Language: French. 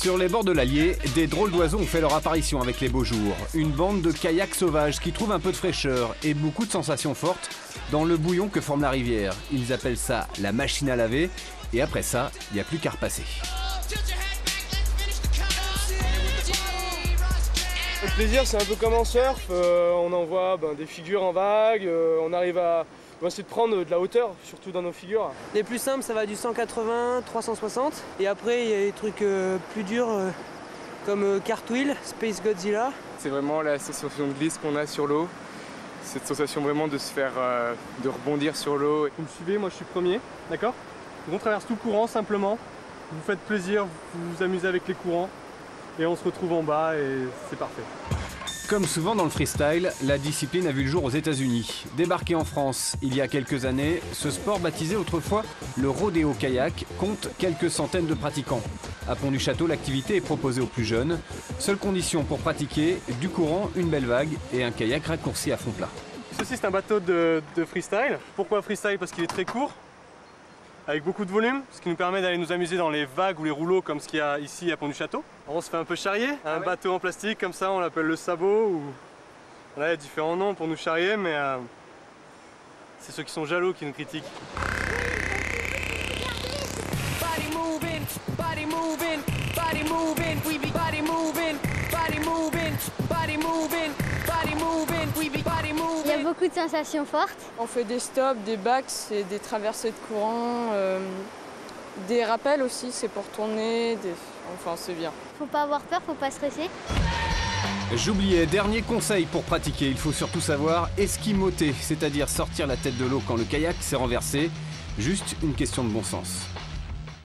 Sur les bords de l'Allier, des drôles d'oiseaux ont fait leur apparition avec les beaux jours. Une bande de kayaks sauvages qui trouvent un peu de fraîcheur et beaucoup de sensations fortes dans le bouillon que forme la rivière. Ils appellent ça la machine à laver et après ça, il n'y a plus qu'à repasser. Le plaisir, c'est un peu comme en surf, on envoie des figures en vague, on arrive à essayer de prendre de la hauteur, surtout dans nos figures. Les plus simples, ça va du 180, 360. Et après, il y a des trucs plus durs comme Cartwheel, Space Godzilla. C'est vraiment la sensation de glisse qu'on a sur l'eau. Cette sensation vraiment de se faire, de rebondir sur l'eau. Vous me suivez, moi je suis premier, d'accord? Donc on traverse tout le courant simplement, vous faites plaisir, vous vous amusez avec les courants et on se retrouve en bas et c'est parfait. Comme souvent dans le freestyle, la discipline a vu le jour aux États-Unis. Débarqué en France il y a quelques années, ce sport baptisé autrefois le rodéo kayak compte quelques centaines de pratiquants. À Pont-du-Château, l'activité est proposée aux plus jeunes. Seule condition pour pratiquer, du courant, une belle vague et un kayak raccourci à fond plat. Ceci c'est un bateau de freestyle. Pourquoi freestyle? Parce qu'il est très court, avec beaucoup de volume, ce qui nous permet d'aller nous amuser dans les vagues ou les rouleaux comme ce qu'il y a ici à Pont-du-Château. On se fait un peu charrier, un bateau en plastique comme ça, on l'appelle le sabot. Ou... Voilà, il y a différents noms pour nous charrier, mais c'est ceux qui sont jaloux qui nous critiquent. Il y a beaucoup de sensations fortes. On fait des stops, des backs, et des traversées de courant, des rappels aussi, c'est pour tourner, enfin c'est bien. Faut pas avoir peur, faut pas stresser. J'oubliais, dernier conseil pour pratiquer, il faut surtout savoir esquimoter, c'est-à-dire sortir la tête de l'eau quand le kayak s'est renversé. Juste une question de bon sens.